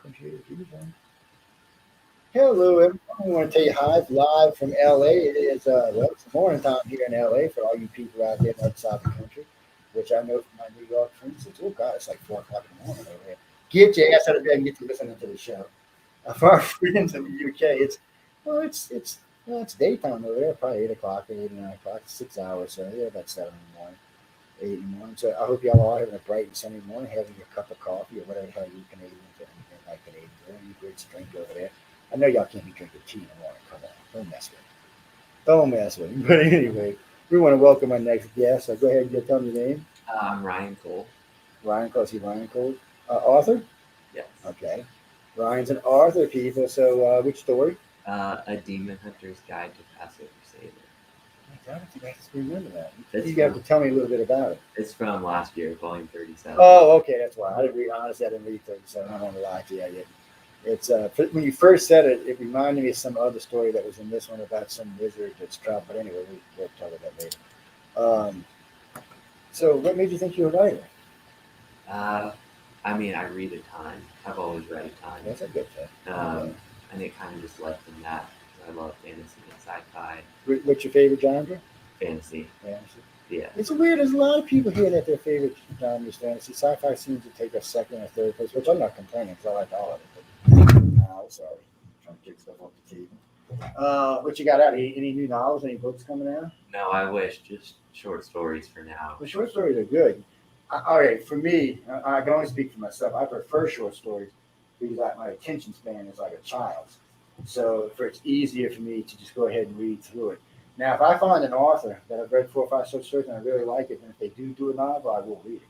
Computer, hello, everyone. I want to tell you hi, live from LA. It is, it's morning time here in LA for all you people out there outside the country, which I know from my New York friends. It's, oh, God, it's like 4 o'clock in the morning over here. Get your ass out of bed and get to listening to the show. For our friends in the UK, it's daytime over there, probably 8 o'clock, 8 or 9 o'clock, 6 hours. So, yeah, about 7 in the morning. 8 in the morning. So I hope y'all are having a bright and sunny morning, having your cup of coffee or whatever the hell you Canadians and like Canadians do. You great drink over there. I know y'all can't be drinking tea in the morning. Come on, don't mess with me. Don't mess with me. But anyway, we want to welcome our next guest. So go ahead and tell me your name. I'm Ryan Cole. Ryan, cause he Ryan Cole. Arthur. Yes. Okay. Ryan's an Arthur people. So which story? A Demon Hunter's Guide to Passover Savor. I don't think I can remember that. It's You have to tell me a little bit about it. It's from last year, volume 37. Oh, okay, that's why. I didn't read, honestly, I didn't read 37. I'm on the lie to you. I didn't. It's when you first said it, it reminded me of some other story that was in this one about some wizard that's trapped. But anyway, we'll talk about that later. Um, so, what made you think you were a writer? Uh, I mean, I read a ton. I've always read a ton. That's a good thing. And it kind of just led from that. I love fantasy and sci-fi. What's your favorite genre? Fantasy. Fantasy. Yeah. It's weird. There's a lot of people here that their favorite genre is fantasy. Sci-fi seems to take a second or third place, which I'm not complaining because I like all of it. But, sorry, trying to kick stuff off the table. What you got out? Any new novels? Any books coming out? No, I wish just short stories for now. The short stories are good. All right, for me, I can only speak for myself. I prefer short stories because my attention span is like a child's. So it's easier for me to just go ahead and read through it. Now, if I find an author that I've read 4 or 5 short stories and I really like it, and if they do a novel, I will read it.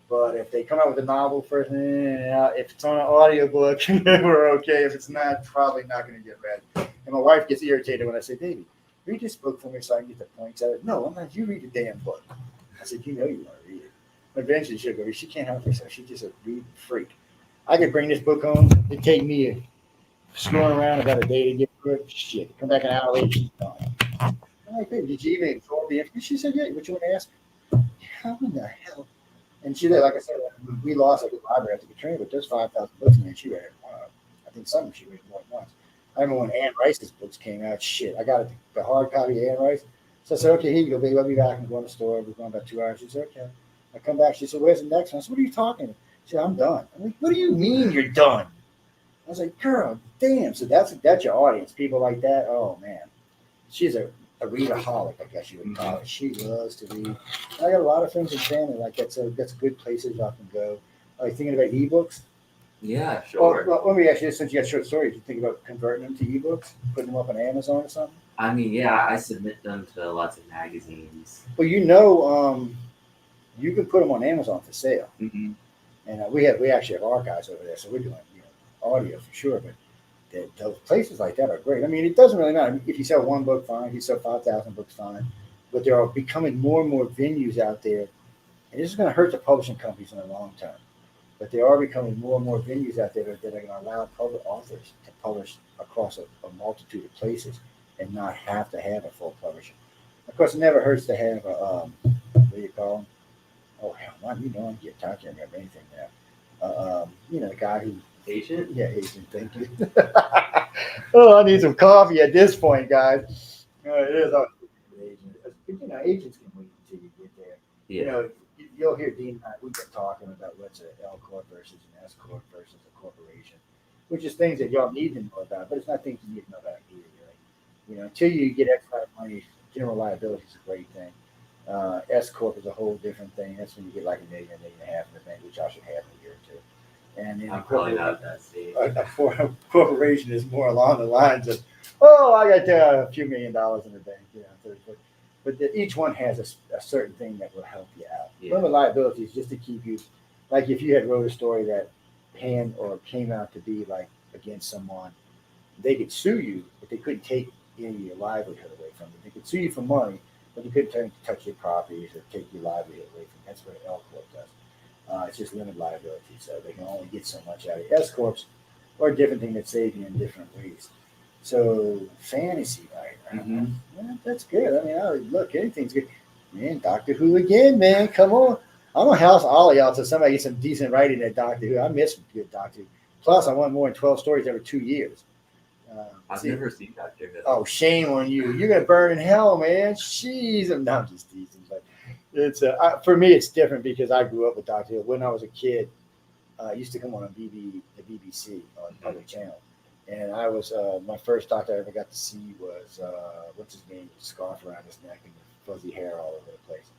But if they come out with a novel first, if it's on an audiobook, we're okay. If it's not, probably not going to get read. And my wife gets irritated when I say, "Baby, read this book for me so I can get the points out of it." No, I'm not. You read the damn book. I said, "You know you want to read it." But eventually she'll go. She can't help herself. She's just a reading freak. I could bring this book home. It'd take me screwing around about a day to get through it. Shit. Come back an hour later, she's gone. I'm like, "Baby, did you even absorb the information?" She said, "Yeah, what you want to ask me?" How in the hell? And she did, like I said, we lost like a library after Katrina, but there's 5,000 books in there. She read it. I think some she read more than once. I remember when Anne Rice's books came out. Shit, I got the hard copy of Anne Rice. So I said, "Okay, here you go, baby. I'll be back." And go to the store. We're going about 2 hours. She said, "Okay." I come back. She said, "Where's the next one?" I said, "What are you talking about?" She said, "I'm done." I'm like, "What do you mean you're done?" I was like, "Girl, damn." So that's your audience. People like that. Oh man, she's a readaholic, I guess you would call it. She loves to read. I got a lot of friends and family like that's good places I can go. Are you thinking about ebooks? Yeah, sure. Well, let me ask you this: since you got short stories, you think about converting them to ebooks, putting them up on Amazon or something? I mean, yeah, I submit them to lots of magazines. Well, you can put them on Amazon for sale, Mm-hmm. and we actually have archives over there, so we're doing audio for sure. But those places like that are great. I mean, it doesn't really matter if you sell one book, fine. If you sell 5,000 books, fine. But there are becoming more and more venues out there, and this is going to hurt the publishing companies in the long term. But there are becoming more and more venues out there that are going to allow public authors to publish across a multitude of places and not have to have a full publisher. Of course, it never hurts to have a what do you call them? Oh hell, man, I'm getting tired. I can't remember anything now. The guy who Agent? yeah, agent. Thank you. Oh, I need some coffee at this point, guys. It is always good agent. But, agents can wait until you get there. Yeah. You'll hear Dean and I, we've been talking about what's an L corp versus an S corp versus a corporation, which is things that y'all need to know about, but it's not things you need to know about either. Really. Until you get extra money, general liability is a great thing. S corp is a whole different thing. That's when you get like a million and a half in the bank, which I should have in a year or two. And then I'm probably not at that stage. A corporation is more along the lines of, "Oh, I got a few $1,000,000 in the bank." But each one has a certain thing that will help you out. Yeah. Limit liability is just to keep you, like if you had wrote a story that panned or came out to be like against someone, they could sue you, but they couldn't take any of your livelihood away from you. They could sue you for money, but they couldn't touch your properties or take your livelihood away from you. That's what L Corp does. It's just limited liability, so they can only get so much out of S corps or a different thing that save you in different ways. So fantasy, right? Mm-hmm. Well, that's good. I mean, look, anything's good. Man, Doctor Who again, man. Come on. I'm gonna house all of y'all till somebody gets some decent writing at Doctor Who. I miss good Doctor Who. Plus, I want more than 12 stories every 2 years. I've See, never seen Dr. Hill. oh, shame on you! You're gonna burn in hell, man. Jeez, I'm not just teasing, but it's for me, it's different because I grew up with Dr. Hill. When I was a kid, I used to come on the BBC on public channel, and I was my first doctor I ever got to see was what's his name, with a scarf around his neck and fuzzy hair all over the place.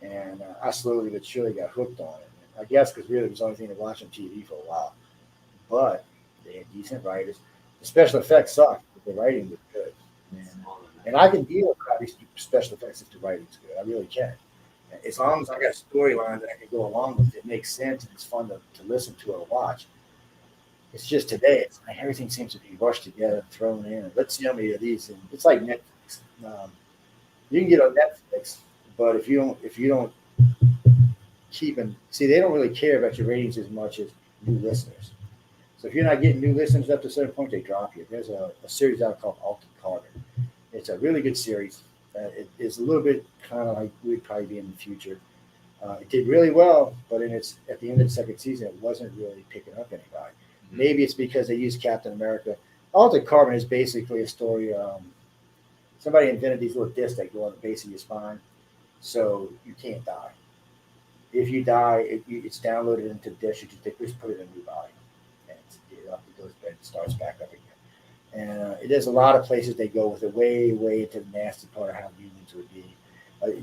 And I slowly but surely got hooked on it. And I guess because really it was the only thing to watch on TV for a while. But they had decent writers. The special effects sucked, but the writing was good. And I can deal with crappy special effects if the writing's good. I really can. As long as I got a storyline that I can go along with, it makes sense and it's fun to listen to or watch. It's just today, it's like everything seems to be rushed together, thrown in. Let's see how many of these. And it's like Netflix. You can get on Netflix, but if you don't keep and see, they don't really care about your ratings as much as new listeners. So if you're not getting new listeners up to a certain point, they drop you. There's a series out called Altered Carbon. It's a really good series. It is a little bit kind of like we'd probably be in the future. It did really well, but at the end of the second season, it wasn't really picking up anybody. Mm-hmm. Maybe it's because they used Captain America. Altered Carbon is basically a story. Somebody invented these little discs that go on the base of your spine, so you can't die. If you die, it's downloaded into the disk. You just put it in a new body, and it goes back, it starts back up again. And there's a lot of places they go with it, way into the nasty part of how humans would be.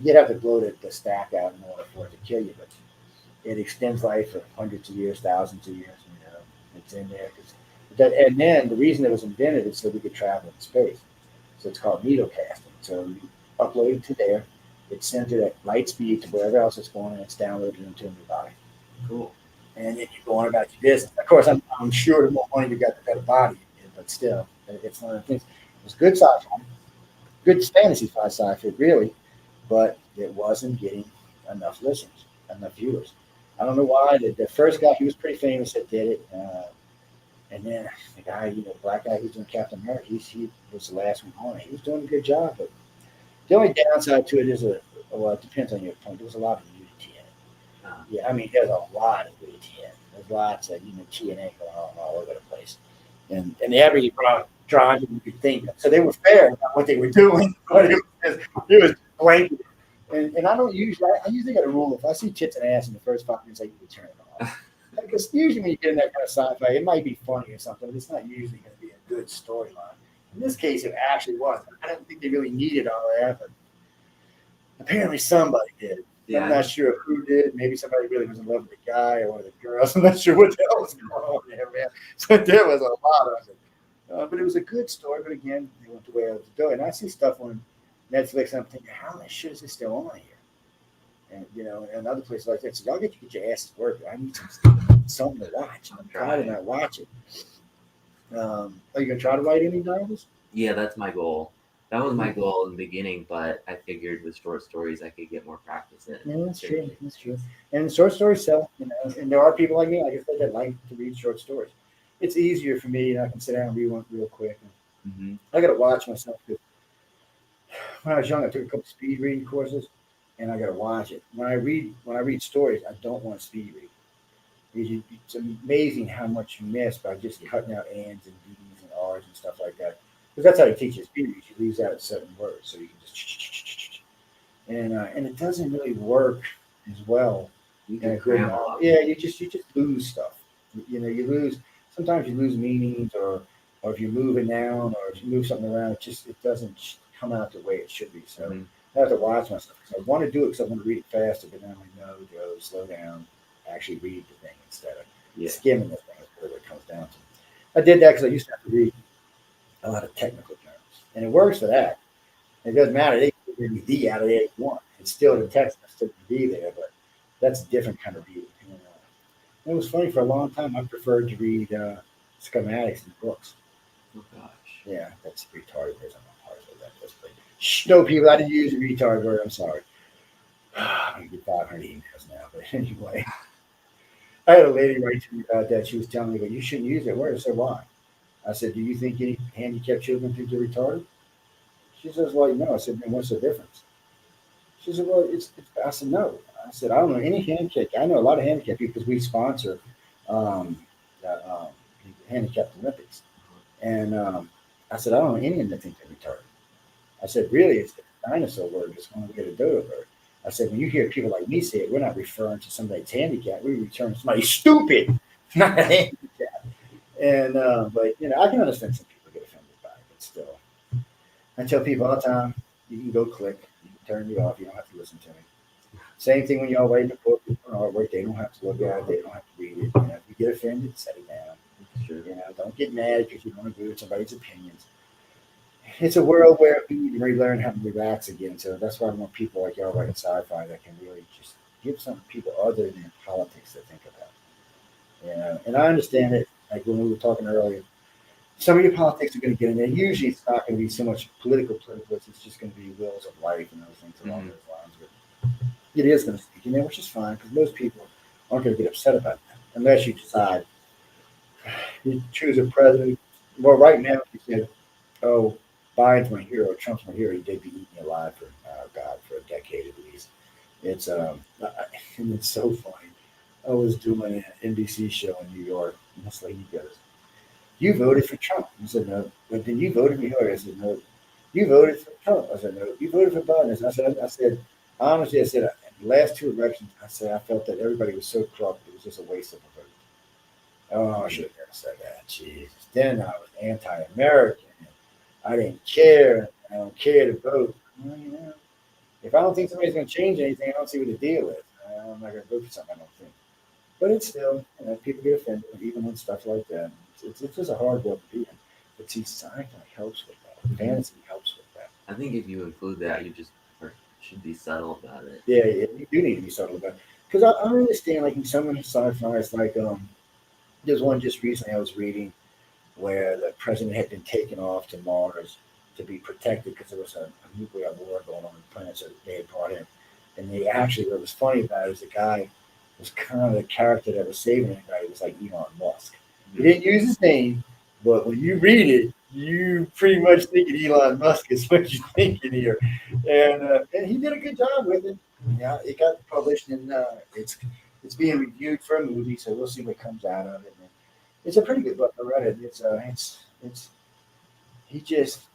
You'd have to blow the stack out in order for it to kill you, but it extends life for hundreds of years, thousands of years. It's in there. And then the reason it was invented is so we could travel in space. So it's called needle casting. So you upload it to there. It's sent it at light speed to wherever else it's going, and it's downloaded into a new body. Cool. And then you go on about your business. Of course, I'm sure the more money you got, the better body you get, but still, it's one of the things. It was good sci-fi, good fantasy sci-fi, really, but it wasn't getting enough listeners, enough viewers. I don't know why. The first guy, he was pretty famous that did it. And then the guy, black guy who's doing Captain America, he was the last one on it. He was doing a good job, but the only downside to it is it depends on your point. There was a lot of nudity in it. Yeah, I mean, there's a lot of nudity in it. There's lots of TNA going on all over the place. And the average drawing you could think. So they were fair about what they were doing, but it was blanket. And I usually got a rule. If I see tits and ass in the first 5 minutes, I usually turn it off. Because usually when you get in that kind of sci-fi, it might be funny or something, but it's not usually going to be a good storyline. In this case, it actually was. I don't think they really needed all that, but apparently somebody did. Yeah. I'm not sure who did. Maybe somebody really was in love with the guy or one of the girls. I'm not sure what the hell was going on there, man. So there was a lot of it. But it was a good story. But again, they went the way I was going. And I see stuff on Netflix, and I'm thinking, how much shit is this still on here? And and other places like that. So y'all get your asses working. I need something to watch. I'm trying to not watch it. Are you gonna try to write any novels? Yeah, that's my goal. That was my goal in the beginning, but I figured with short stories I could get more practice in. Yeah, that's true. That's true. And short stories sell. And there are people like me, like I said, that like to read short stories. It's easier for me. I can sit down and read one real quick. Mm-hmm. I got to watch myself. When I was young, I took a couple speed reading courses. And I got to watch it. When I read stories, I don't want to speed read. It's amazing how much you miss by just cutting out ands and D's and R's and stuff like that. Because that's how you teach you speed read. You leaves out certain words, so you can just and it doesn't really work as well. Yeah, you just lose stuff. You lose. Sometimes you lose meanings, or if you move a noun, or if you move something around, it doesn't come out the way it should be. So. Mm-hmm. I have to watch myself because I want to do it because I want to read it faster, but then I'm like, no, Joe, slow down. Actually read the thing instead of skimming the thing. That's what it comes down to. I did that because I used to have to read a lot of technical terms, and it works for that. It doesn't matter. They can read the D out of the A1. It's still the text. It's still the D there, but that's a different kind of reading. It was funny for a long time. I preferred to read schematics in books. Oh gosh. Yeah, that's retarded. There's a part of that. No, people, I didn't use a retard word. I'm sorry. I'm going to get 500 emails now. But anyway, I had a lady write to me about that. She was telling me, but you shouldn't use that word. I said, why? I said, do you think any handicapped children think they're retarded? She says, well, no. I said, then what's the difference? She said, well, I said, no. I said, I don't know any handicapped. I know a lot of handicapped people because we sponsor handicapped Olympics. And I said, I don't know anyone that thinks they're retarded. I said, really, it's the dinosaur word. It's going to get a dodo bird. I said, when you hear people like me say it, we're not referring to somebody that's handicapped. We're referring to somebody stupid, not handicapped. And but I can understand some people get offended by it, but still, I tell people all the time, you can go click, you can turn me off, you don't have to listen to me. Same thing when y'all writing a book or artwork, they don't have to look at it, they don't have to read it. If you get offended, set it down. Sure. Don't get mad because you don't agree with somebody's opinions. It's a world where we need to relearn how to relax again. So that's why I want people like y'all writing sci-fi that can really just give some people other than politics to think about. And I understand it. Like when we were talking earlier, some of your politics are going to get in there. Usually, it's not going to be so much political. It's just going to be wills of life and those things along those lines. But it is going to sneak in there, which is fine because most people aren't going to get upset about that unless you decide you choose a president. Well, right now, if you said, "Oh, Biden's my hero, Trump's my hero," they'd be eating you alive for God for a decade at least. It's and it's so funny. I was doing an NBC show in New York, and this lady goes, "You voted for Trump." I said, "No." "But then you voted for Hillary." I said, "No." "You voted for Trump." I said, "No." "You voted for Biden." I said, honestly, I said, the last two elections, I said, I felt that everybody was so corrupt, it was just a waste of a vote. Oh, I should have never said that. Jesus. Then I was anti-American. I didn't care. I don't care to vote. Well, if I don't think somebody's going to change anything, I don't see what the deal is. I'm not going to vote for something I don't think. But it's still, people get offended, even on stuff like that. It's just a hard world to be in. But see, sci-fi helps with that. Fantasy helps with that. I think if you include that, you just should be subtle about it. Yeah, you do need to be subtle about it. Because I understand, like, in some of the sci-fi, it's like, there's one just recently I was reading where the president had been taken off to Mars to be protected because there was a nuclear war going on the planet, so they had brought him. And they actually, what was funny about it was the guy was kind of the character that was saving the guy. He was like Elon Musk. He didn't use his name, but when you read it, you pretty much thinking Elon Musk is what you're thinking here. And he did a good job with it. Yeah, it got published and it's being reviewed for a movie, so we'll see what comes out of it. And it's a pretty good book. I read it. It's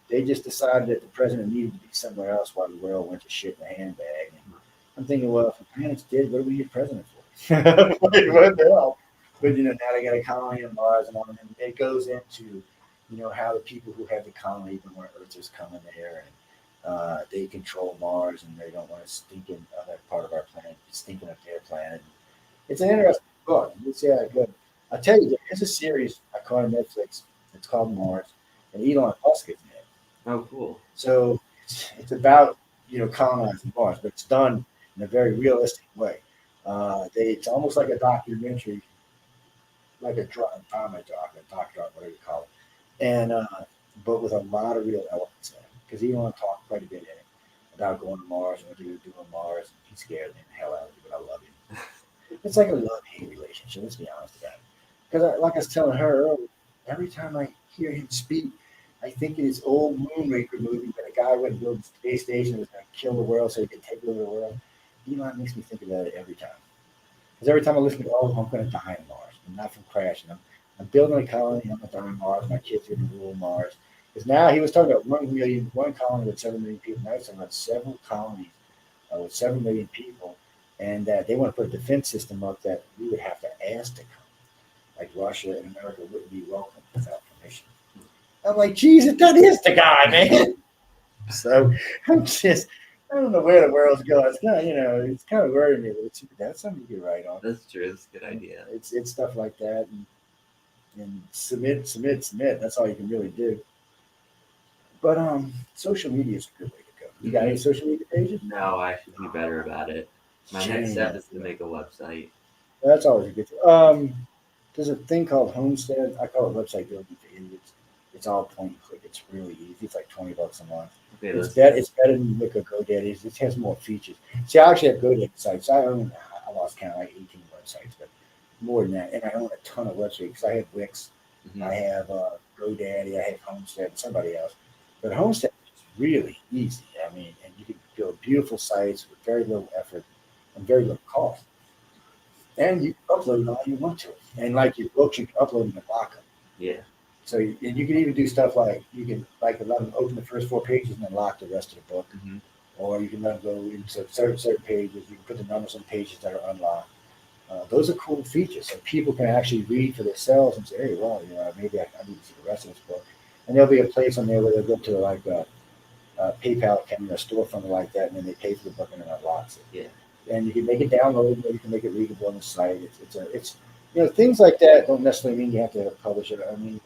they just decided that the president needed to be somewhere else while the world went to shit in a handbag. And I'm thinking, well, if the parents did, what were you president for? What the hell? But now they got a colony on Mars, and it goes into how the people who have the colony, even when Earthers come in there, and they control Mars, and they don't want to stink in other part of our planet, stinking up their planet. It's an interesting book. It's good. I'll tell you, there's a series I caught on Netflix. It's called Mars, and Elon Musk is in it. Oh, cool. So it's about colonizing Mars, but it's done in a very realistic way. It's almost like a documentary, like a drama doc, whatever you call it, and but with a lot of real elements in it. Because Elon talked quite a bit in it about going to Mars and what he was doing on Mars, and he's scared the hell out of me, but I love him. It's like a love-hate relationship. Let's be honest about it. Because, like I was telling her earlier, every time I hear him speak, I think of this old Moonraker movie where a guy went and built a space station and was going to kill the world so he could take over the world. Elon makes me think of that every time. Because every time I listen to, I'm going to die on Mars. I'm not from crashing. I'm building a colony. I'm going to die on Mars. My kids are going to rule Mars. Because now he was talking about 1 million, one colony with 7 million people. Now he's talking about several colonies with 7 million people. And they want to put a defense system up that we would have to ask to come. Like Russia and America wouldn't be welcome without permission. I'm like, Jesus, that is the guy, man. So I don't know where the world's going. It's kind of, it's kind of worrying me. But that's something you can write on. That's true. It's a good idea. It's stuff like that, and submit. That's all you can really do. But social media is a good way to go. You got any social media pages? No, I should be better about it. My next step is to make a website. That's always a good thing. There's a thing called Homestead. I call it website building for idiots. It's all point and click. It's really easy. It's like $20 a month. Okay, it's better than look at GoDaddy. It has more features. See, I actually have GoDaddy sites. I lost count, like 18 websites, but more than that. And I own a ton of websites because I have Wix, I have GoDaddy, I have Homestead, and somebody else. But Homestead is really easy. I mean, and you can build beautiful sites with very little effort and very little cost. And you can upload all you want to it. And like your books, you can upload them and lock them. Yeah. So and you can even do stuff like you can like let them open the first 4 pages and then lock the rest of the book, Hmm. or you can let them go into certain pages. You can put the numbers on pages that are unlocked. Those are cool features, so people can actually read for themselves and say, "Hey, well, maybe I need to see the rest of this book." And there'll be a place on there where they'll go to like a PayPal account or a storefront like that, and then they pay for the book and then it unlocks it. Yeah. And you can make it downloadable, you can make it readable on the site. It's things like that don't necessarily mean you have to publish it. I mean,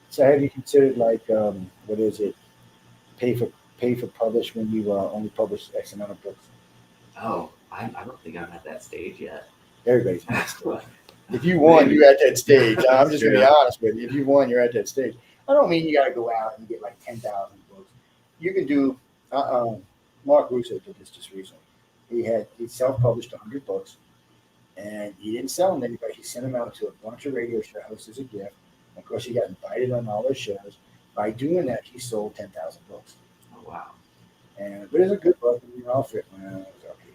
so have you considered like what is it? Pay for pay for publish when you only publish X amount of books. Oh, I don't think I'm at that stage yet. Everybody's at that stage. If you won, Maybe. you're at that stage. I'm That's just gonna be true. honest with you. If you won, you're at that stage. I don't mean you got to go out and get like 10,000 books. You can do. Mark Russo did this just recently. He self-published 100 books, and he didn't sell them to anybody. He sent them out to a bunch of radio shows as a gift. Of course, he got invited on all those shows. By doing that, he sold 10,000 books. Oh, wow. But it's a good book. I'll fit. Well, it was okay.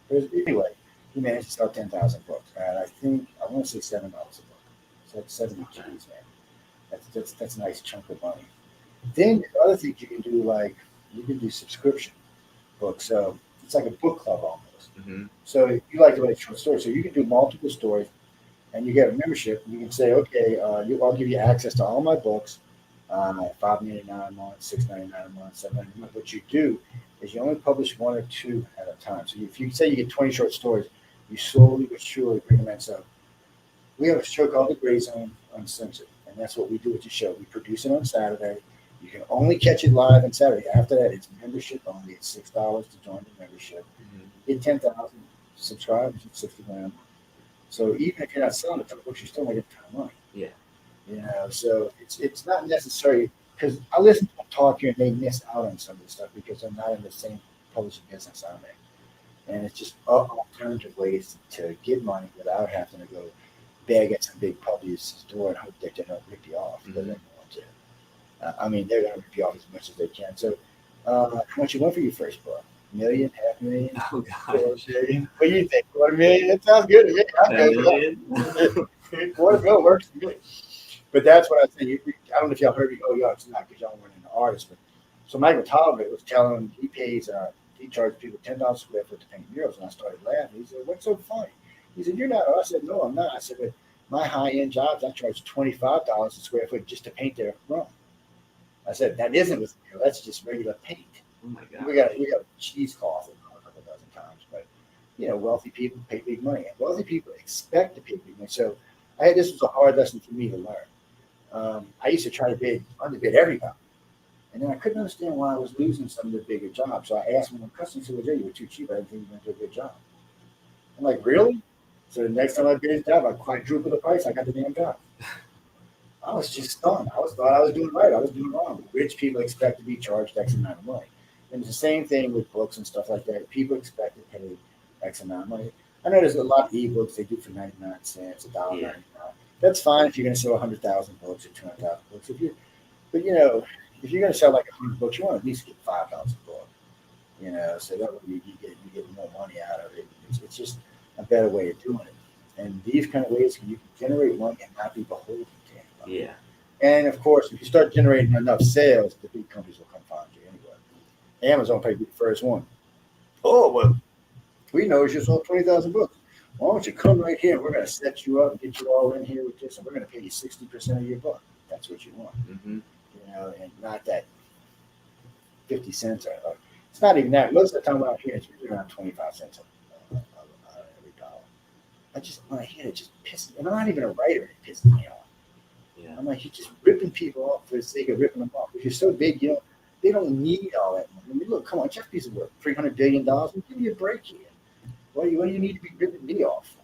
It was great. Anyway, he managed to sell 10,000 books, and I want to say $7 a book. So that's 70 G's, man. That's a nice chunk of money. Then there's other things you can do, like you can do subscription books. So it's like a book club almost. Hmm. So if you like to write short stories, so you can do multiple stories, and you get a membership. You can say, okay, I'll give you access to all my books, $5.99 a month, $6.99 a month, $7.99 a month. What you do is you only publish one or two at a time. So if you say you get 20 short stories, you slowly but surely bring them in. So we have a show called The Gray Zone Uncensored, and that's what we do with the show. We produce it on Saturday. You can only catch it live on Saturday. After that, it's membership only. It's $6 to join the membership. Hmm. You get 10,000 subscribers, it's 60 grand. So even if you're not selling a ton of books, you're still making a ton of money. Yeah. So it's not necessary because I listen to them talk here and they miss out on some of this stuff because they're not in the same publishing business I'm in. And it's just alternative ways to get money without having to go beg at some big publisher's door and hope that they don't rip you off. Because they're going to. I mean, they're going to rip you off as much as they can. So, how much you want for your first book? $1 million, $500,000? Oh, God. What do you think? $250,000? That sounds good to me. I'll $10 go for that. million? $250,000 works for me. But that's what I think. I don't know if y'all heard me. Oh, y'all, it's not because y'all weren't an artist. But so Michael Talbot was telling him he charged people $10 a square foot to paint murals, and I started laughing. He said, "What's so funny?" He said, "You're not." I said, "No, I'm not." I said, "But my high end jobs, I charge $25 a square foot just to paint their room." I said, "That isn't with mural. That's just regular paint. Oh, my God. We got cheesecloth a couple dozen times, but wealthy people pay big money, and wealthy people expect to pay big money." So this was a hard lesson for me to learn. I used to try to underbid everybody. And then I couldn't understand why I was losing some of the bigger jobs. So I asked one of the customers, "Well, Jay, you were too cheap. I didn't think you were going to do a good job." I'm like, "Really?" So the next time I bid his job, I quadrupled the price. I got the damn job. I was just stunned. Thought I was doing right. I was doing wrong. Rich people expect to be charged X amount of money. And it's the same thing with books and stuff like that. People expect to pay X amount of money. I know there's a lot of ebooks they do for 99 cents, $1.99. Yeah. That's fine if you're going to sell 100,000 books or 200,000 books. If you're going to sell like 100 books, you want to at least get $5 a book. So that way you get more money out of it. It's just a better way of doing it. And these kind of ways you can generate money and not be beholden to anybody. Yeah. And of course, if you start generating enough sales, the big companies will come find you anyway. Amazon might be the first one. "Oh, well, we know you sold 20,000 books. Why don't you come right here? We're going to set you up and get you all in here with this, and we're going to pay you 60% of your book." That's what you want, Hmm. and not that 50 cents. It's not even that. Most of the time out here, it's usually around 25 cents every dollar. When I hear it, just pisses me. And I'm not even a writer. It pisses me off. Yeah. I'm like, you're just ripping people off for the sake of ripping them off. If you're so big, they don't need all that money. I mean, look, come on, Jeff Bezos worth $300 billion. Give me a break here. What do you need to be ripping me off for?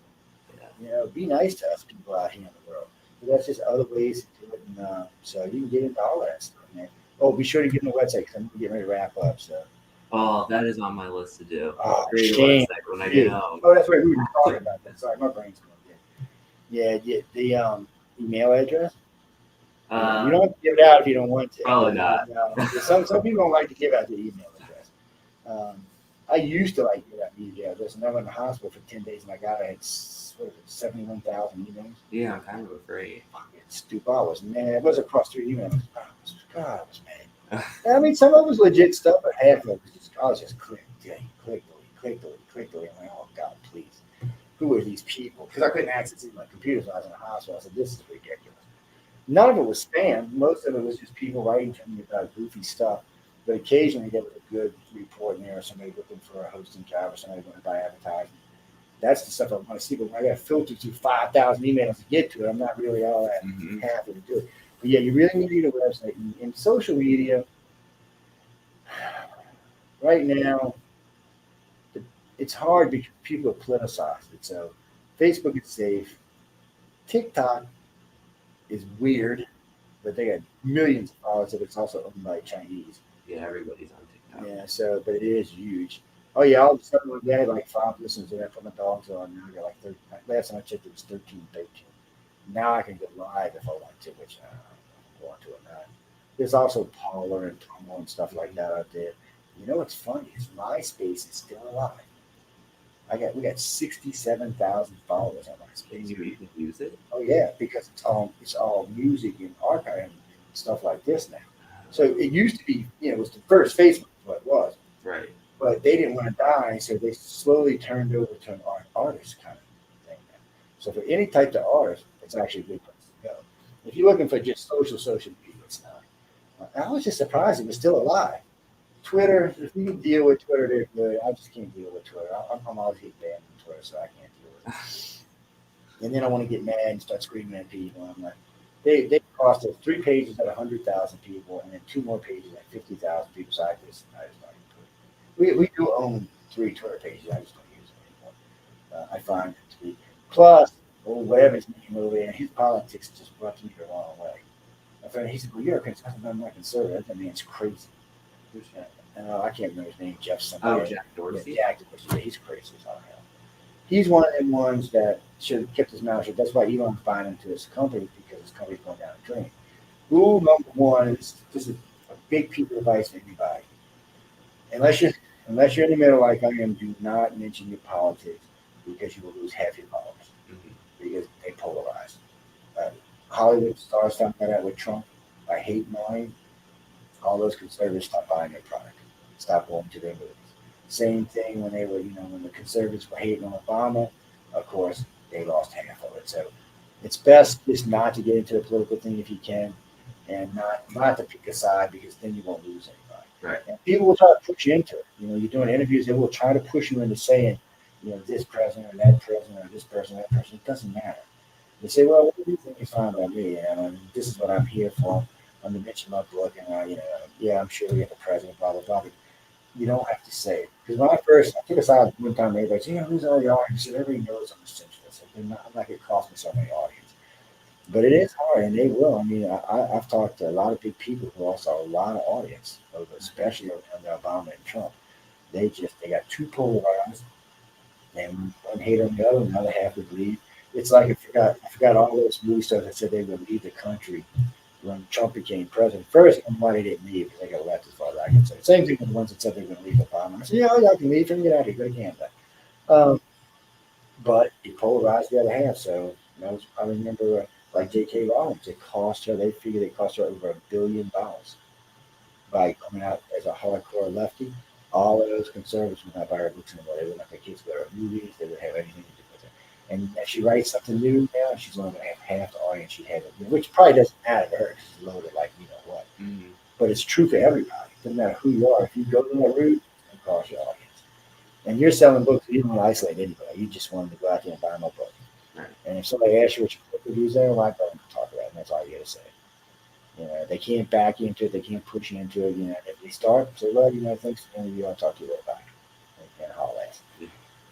Yeah. Be nice to us people out here in the world. But that's just other ways to do it. And, so you can get into all that stuff, man. Oh, be sure to get in the website because I'm getting ready to wrap up. So. Oh, that is on my list to do. Oh, Create a shame. website when I get home. Oh, that's right. We were talking about that. Sorry, my brain's going. Yeah, the email address. You don't have to give it out if you don't want to. Probably not. Some people don't like to give out the email address. I used to like to give out the email address, and I went to the hospital for 10 days, and I got it. what was it, 71,000 emails. Yeah, I'm kind of afraid. Fucking stupid. I was mad. It was across 3 emails. God, I was mad. I mean, some of it was legit stuff, but half of it was just, I was just click, delete, click, delete. I'm like, oh, God, please. Who are these people? Because I couldn't access my computers when I was in the hospital. I said, this is ridiculous. None of it was spam. Most of it was just people writing to me about goofy stuff. But occasionally there was a good report in there, or somebody looking for a hosting job, or somebody going to buy advertising. That's the stuff I want to see. But when I got to filter through 5,000 emails to get to it, I'm not really all that happy to do it. But yeah, you really need a website. And social media, right now, it's hard because people have politicized it. So Facebook is safe. TikTok is weird, but they got millions of followers, but it's also owned by Chinese. Yeah, everybody's on TikTok. Yeah, so, but it is huge. Oh, yeah, all of a sudden one day, I had like 5 listeners and I put my dogs on. Now I got like 30. Last time I checked, it was 13, 13. Now I can go live if I want to, which I don't want to or not. There's also Parler and Tumblr and stuff like that out there. You know what's funny is MySpace is still alive. We got 67,000 followers on Can MySpace. you even use it? Oh yeah, because it's all music and archive and stuff like this now. So it used to be, it was the first Facebook, what it was, Right. but they didn't want to die, so they slowly turned over to an artist kind of thing now. So for any type of artist, it's actually a good place to go. If you're looking for just social media, it's not. I was just surprised it was still alive. Twitter, if you can deal with Twitter, they're good. I just can't deal with Twitter. I'm always get banned on Twitter, so I can't deal with it. And then I want to get mad and start screaming at people. I'm like, they cost us 3 pages at 100,000 people, and then 2 more pages at 50,000 people. So I just not even put it. We do own 3 Twitter pages. I just don't use them anymore. I find it to be. Plus, whatever his name over there, his politics just rubbed me the wrong way. My friend, he said, "Well, you're a conservative. I'm not conservative." That man's crazy. Who's that? I can't remember his name. Jeff something. Oh, Jack Dorsey. Yeah, Jack Dorsey. Yeah, he's crazy as all hell. He's one of them ones that should have kept his mouth shut. That's why Elon fined him to his company, because his company's going down the drain. Rule number 1 is this is a big piece of advice for everybody. Unless you're in the middle like I am, do not mention your politics, because you will lose half your followers, because they polarize. Hollywood stars found that out with Trump by hate mine. All those conservatives stopped buying their product, stopped going to their movies. Same thing when they were, when the conservatives were hating on Obama, of course, they lost half of it. So it's best just not to get into a political thing if you can, and not to pick a side, because then you won't lose anybody. Right. And people will try to push you into it. You're doing interviews, they will try to push you into saying, this president or that president or this person, that person. It doesn't matter. They say, well, what do you think you find about me? And this is what I'm here for. I'm to mention my book, and I'm sure we have a president, blah blah blah. But you don't have to say it, because when I took a side one time, everybody said, who's all the audience? I said, everybody knows I'm a centrist. I'm not going to cost me so many audience, but it is hard, and they will. I mean, I've talked to a lot of big people who lost a lot of audience, especially under Obama and Trump. They got too polarized, and one hate on the other, and the other half would leave. It's like I forgot all those movie stars that said they would leave the country when Trump became president. First, why they didn't leave, because they got left, as far as I can say. Same thing with the ones that said they were going to leave Obama. I said, y'all can leave and get out of here, go to Canada. But it polarized the other half. So I remember, like J.K. Rowling, they figured it cost her over $1 billion by coming out as a hardcore lefty. All of those conservatives would not buy her books anymore. They wouldn't let their kids go to movies. They wouldn't have anything to do with it. And if she writes something new now, she's only going to have half the audience she had, which probably doesn't matter to her, because she's loaded like what. Mm-hmm. But it's true for everybody. It doesn't matter who you are. If you go to that route, it costs your audience. And you're selling books, you don't want to isolate anybody. You just want them to go out there and buy my book. Right. And if somebody asks you what your book reviews are, why don't you talk about it? And that's all you got to say. They can't back you into it. They can't push you into it. If they start, say, well, thanks for the interview. I'll talk to you later. Bye. And haul ass.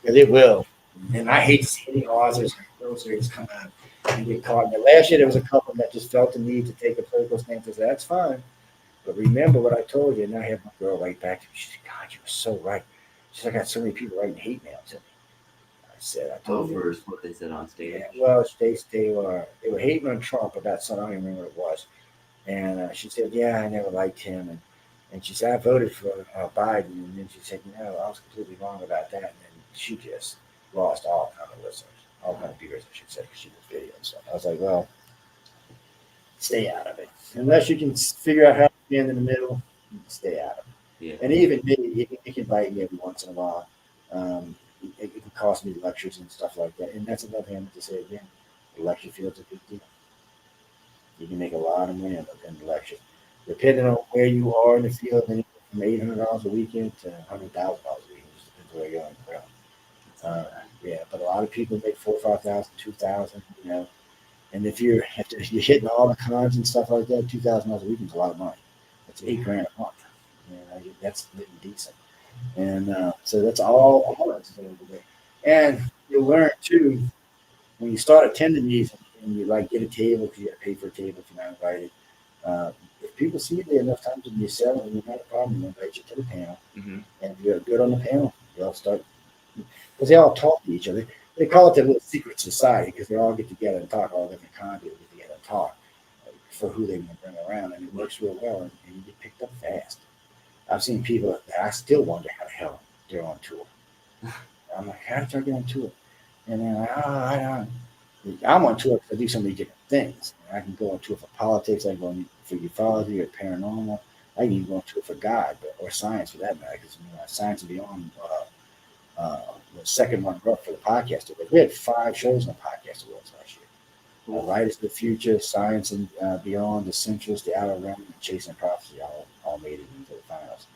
Because it will. And I hate to see any authors and illustrations come out and get caught. And last year, there was a couple that just felt the need to take a political stance. I said, that's fine. But remember what I told you. And I have my girl right back to me. She said, God, you were so right. She said, I got so many people writing hate mail to me. I told you. For what they said on stage. Yeah, well, they were hating on Trump about something. I don't even remember what it was. And she said, yeah, I never liked him. And she said, I voted for Biden. And then she said, I was completely wrong about that. And then she just lost all kind of listeners. all kind of viewers, I should say, because she does video and stuff. I was like, well, stay out of it. Unless you can figure out how to stand in the middle, stay out of it. Yeah. And even me, it can bite me every once in a while. It can cost me lectures and stuff like that. And that's another thing to say again. The lecture field's a big deal. You can make a lot of money in the lectures. Depending on where you are in the field, anywhere from $800 a weekend to $100,000 a weekend. Just depends where you're going. Yeah, but a lot of people make 4,000, 5,000, 2,000. You know, and if you're hitting all the cons and stuff like that, $2,000 a weekend is a lot of money. That's $8,000 a month. You know, that's living decent. And so that's all that's available there. And you'll learn too when you start attending these and you like get a table because you got to pay for a table if you're not invited. If people see you there enough times and you sell and you're not a problem, they'll invite you to the panel. Mm-hmm. And if you're good on the panel, they'll start because they all talk to each other. They call it their little secret society because they all get together and talk. All different kinds of get together and talk for who they want to bring around, and it works real well. And you get picked up fast. I've seen people that I still wonder how the hell they're on tour. I'm like, how did y'all get on tour? And they're like, I'm on tour because I do so many different things. I can go on tour for politics. I can go on for ufology or paranormal. I can even go on tour for God or science for that matter. Because Science and Beyond, the second one up for the podcast awards. We had 5 shows on the podcast awards last year. Light is the Future, Science and Beyond, The Centrist, The Outer Rim, and Chasing Prophecy all made it into the finals.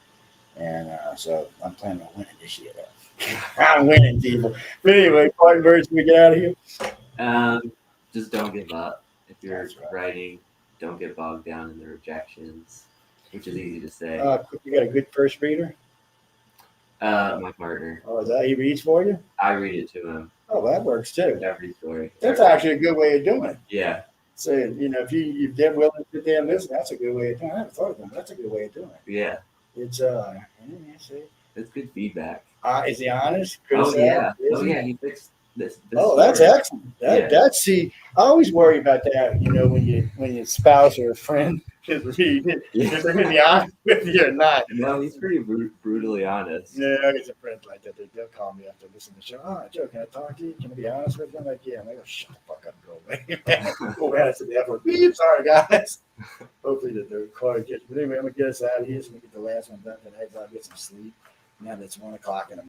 And so I'm planning on winning this year, though. I'm winning, people. But anyway, Parting Birds, can we get out of here? Just don't give up. If you're That's right. writing, don't get bogged down in the rejections, which is easy to say. You got a good first reader? My partner. Oh, is that he reads for you? I read it to him. Oh, that works too. Every story. That's actually a good way of doing it. Yeah. So, if they're willing to sit there and listen, that's a good way of doing it. I haven't thought of that, but that's a good way of doing it. Yeah. It's, It's good feedback. is he honest? Oh yeah. Is Oh he? yeah. He fixed this. Oh, that's story. excellent. That's I always worry about that. When your spouse or a friend is reading, if they're going to be honest with you or not. No, he's pretty brutally honest. Yeah, I get some friends like that. They'll call me after listening to the show. Oh, Joe, can I talk to you? Can I be honest with you? I'm like, yeah. I'm like, oh, shut the fuck up and go away. Go ahead to the effort. Beep. Sorry, guys. Hopefully the recorder gets. But anyway, I'm gonna get us out of here so we get the last one done tonight. So I'll get some sleep. Now that it's 1 o'clock in the morning.